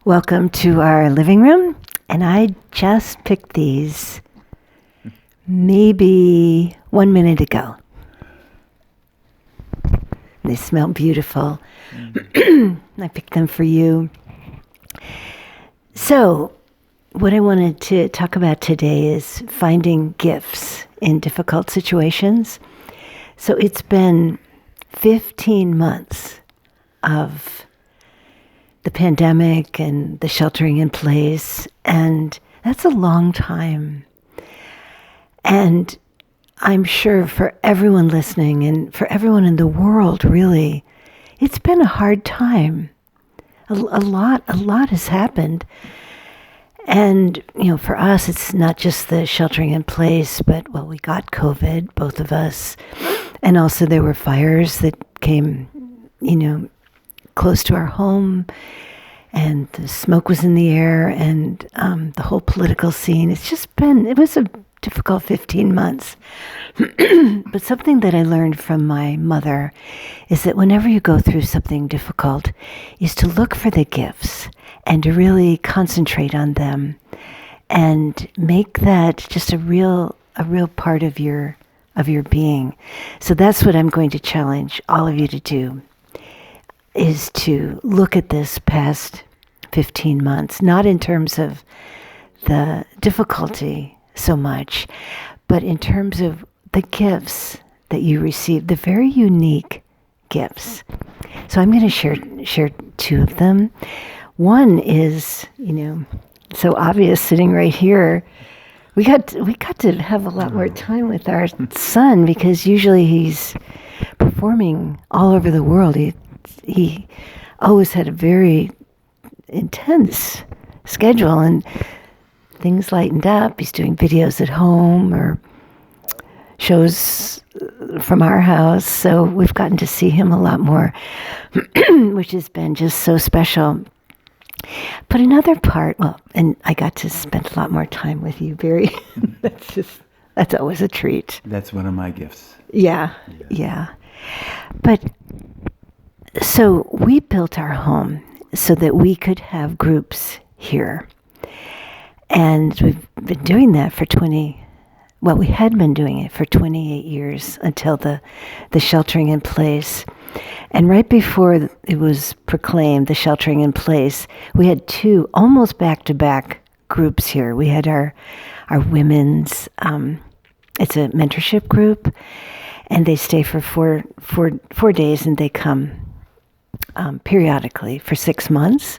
Welcome to our living room, and I just picked these maybe 1 minute ago. They smell beautiful. I picked them for you. So, what I wanted to talk about today is finding gifts in difficult situations. So it's been 15 months of the pandemic and the sheltering in place, and that's a long time. And I'm sure for everyone listening and for everyone in the world, really, it's been a hard time. A lot has happened. And, for us, it's not just the sheltering in place, but, we got COVID, both of us. And also there were fires that came, close to our home. And the smoke was in the air, and the whole political scene. It was a difficult 15 months. But something that I learned from my mother is that whenever you go through something difficult, is to look for the gifts and to really concentrate on them and make that just a real part of your being. So that's what I'm going to challenge all of you to do, is to look at this past 15 months, not in terms of the difficulty so much, but in terms of the gifts that you received, the very unique gifts. So I'm going to share two of them. One is, so obvious, sitting right here. We got to have a lot more time with our son, because usually he's performing all over the world. He always had a very intense schedule, and things lightened up. He's doing videos at home or shows from our house. So we've gotten to see him a lot more, which has been just so special. But another part, and I got to spend a lot more time with you, Barry. That's always a treat. That's one of my gifts. Yeah. But so we built our home so that we could have groups here. And we've been doing that for we had been doing it for 28 years until the sheltering in place. And right before it was proclaimed, the sheltering in place, we had two almost back-to-back groups here. We had our women's, it's a mentorship group, and they stay for four days, and they come periodically for 6 months.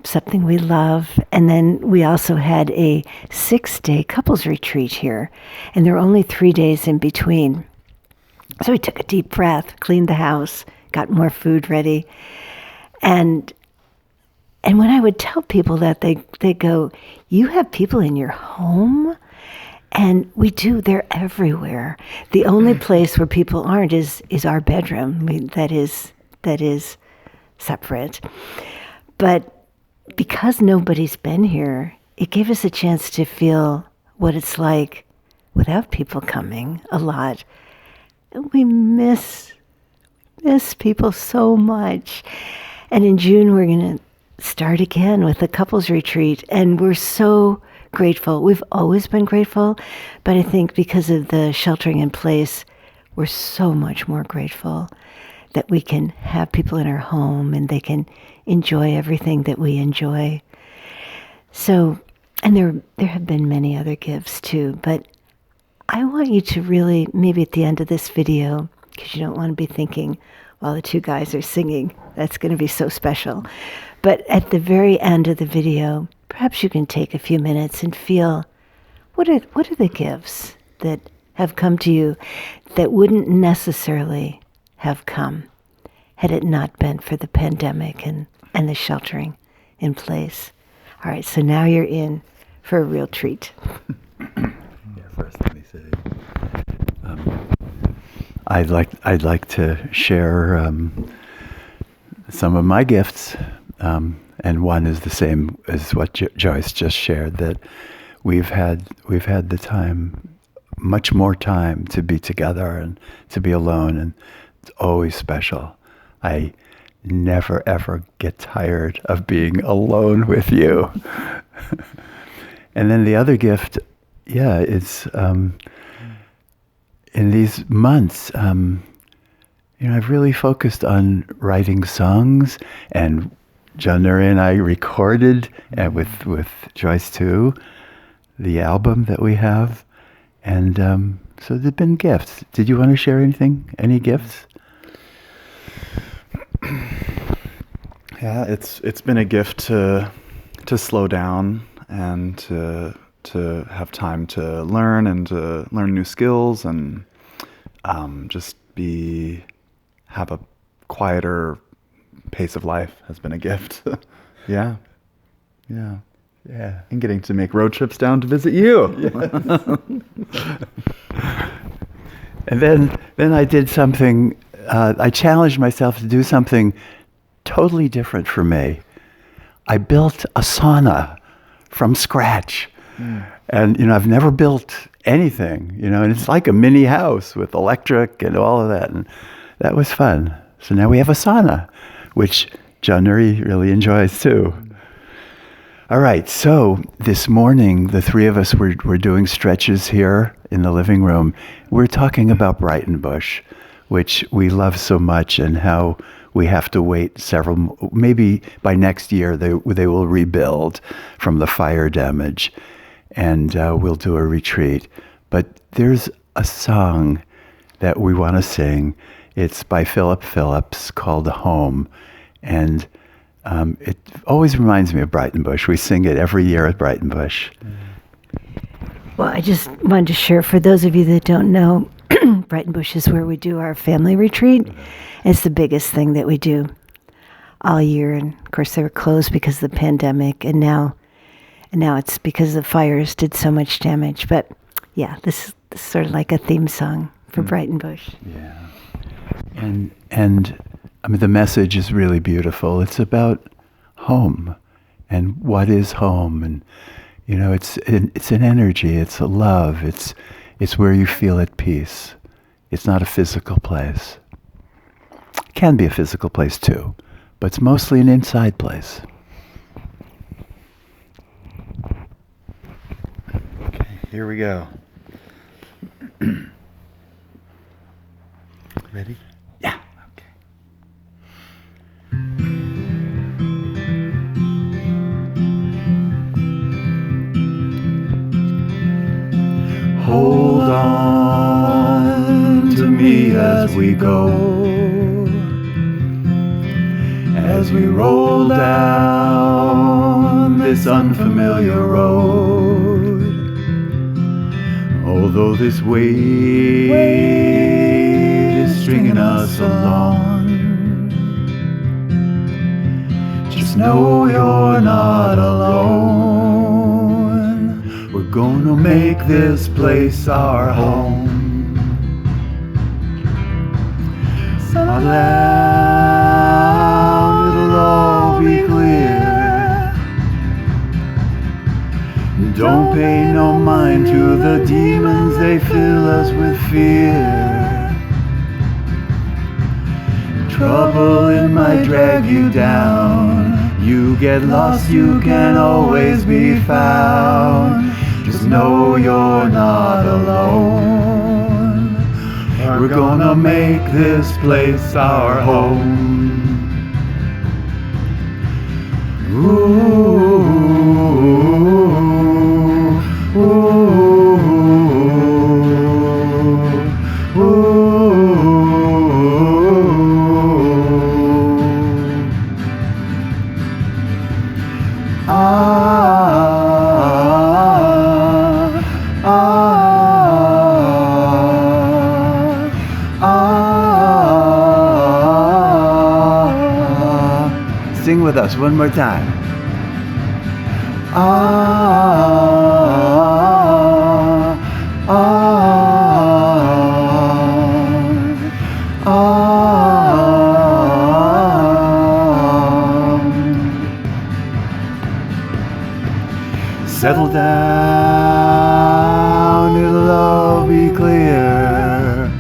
Something we love. And then we also had a 6-day couples retreat here, and there were only 3 days in between. So we took a deep breath, cleaned the house, got more food ready. And when I would tell people that, they go, "You have people in your home?" And we do. They're everywhere. The only place where people aren't is our bedroom. That is separate. But because nobody's been here, it gave us a chance to feel what it's like without people coming a lot. We miss people so much. And in June, we're going to start again with a couples retreat. And we're so grateful. We've always been grateful, but I think because of the sheltering in place, we're so much more grateful that we can have people in our home and they can enjoy everything that we enjoy. So, and there have been many other gifts too, but I want you to really, maybe at the end of this video, because you don't want to be thinking while the two guys are singing, that's going to be so special. But at the very end of the video, perhaps you can take a few minutes and feel, what are the gifts that have come to you that wouldn't necessarily have come had it not been for the pandemic and the sheltering in place. All right, so now you're in for a real treat. First let me say, I'd like to share some of my gifts, and one is the same as what Joyce just shared, that we've had the time, much more time to be together and to be alone, and it's always special. I never ever get tired of being alone with you. And then the other gift, yeah, is in these months, I've really focused on writing songs, and John-Nuri and I recorded, and with Joyce too, the album that we have. And so there've been gifts. Did you want to share anything? Any gifts? Yeah, it's been a gift to slow down and to have time to learn and to learn new skills and just have a quieter pace of life has been a gift. Yeah. And getting to make road trips down to visit you. Yes. And then I did something. I challenged myself to do something totally different for me. I built a sauna from scratch. And, I've never built anything, and it's like a mini house with electric and all of that. And that was fun. So now we have a sauna, which John-Nuri really enjoys too. All right. So this morning, the three of us were doing stretches here in the living room. We're talking about Breitenbush, which we love so much, and how we have to wait maybe by next year they will rebuild from the fire damage, and we'll do a retreat. But there's a song that we want to sing. It's by Philip Phillips called Home, and it always reminds me of Breitenbush. We sing it every year at Breitenbush. Well, I just wanted to share, for those of you that don't know, Breitenbush is where we do our family retreat. It's the biggest thing that we do all year. And of course they were closed because of the pandemic, and now it's because the fires did so much damage. But yeah, this is sort of like a theme song for Breitenbush. Yeah. And I mean, the message is really beautiful. It's about home and what is home. And, it's an energy. It's a love. It's where you feel at peace. It's not a physical place. It can be a physical place too, but it's mostly an inside place. Okay, here we go. Ready? Yeah. Okay. Hold on to me as we go, as we roll down this unfamiliar road. Although this weight is stringing us along, just know you're not alone. We're gonna make this place our home. Settle down, it'll all be clear. Don't pay no mind to the demons, they fill us with fear. Trouble it might drag you down. You get lost, you can always be found. Just know you're not alone. We're gonna make this place our home. Ooh, ooh, ooh, Sing with us one more time. Settle down, it'll all be clear.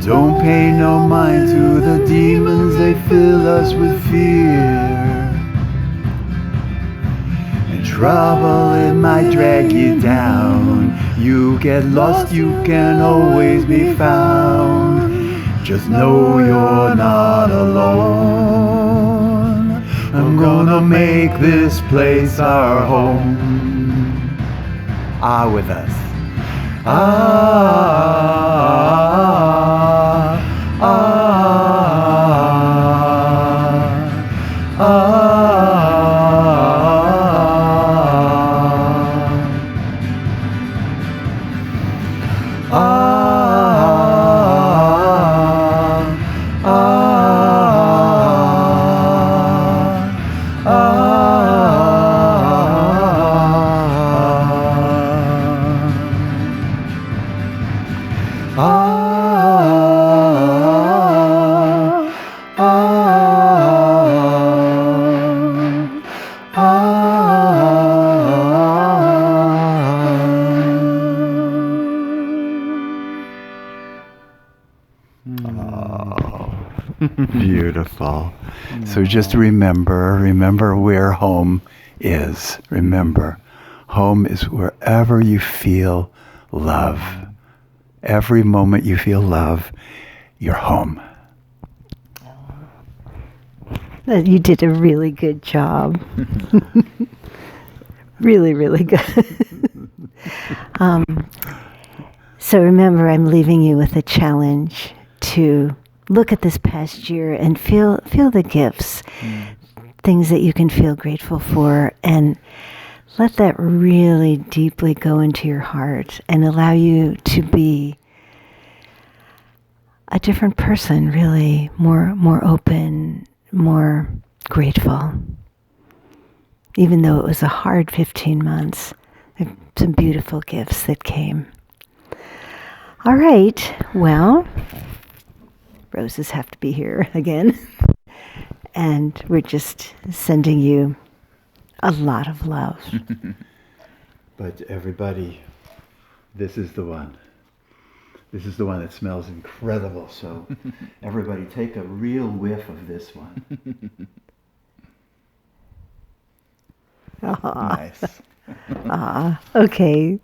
Don't pay no mind to the demons, they fill us with fear. And trouble, it might drag you down. You get lost, you can always be found. Just know you're not alone. I'm gonna make this place our home. Ah, with us. Beautiful. So just remember where home is. Remember, home is wherever you feel love. Every moment you feel love, you're home. You did a really good job. Really, really good. So remember, I'm leaving you with a challenge to look at this past year and feel the gifts, things that you can feel grateful for, and let that really deeply go into your heart and allow you to be a different person, really more open, more grateful. Even though it was a hard 15 months, there are some beautiful gifts that came. All right, well, roses have to be here again. And we're just sending you a lot of love. But everybody, this is the one. This is the one that smells incredible. So everybody take a real whiff of this one. Nice. Okay.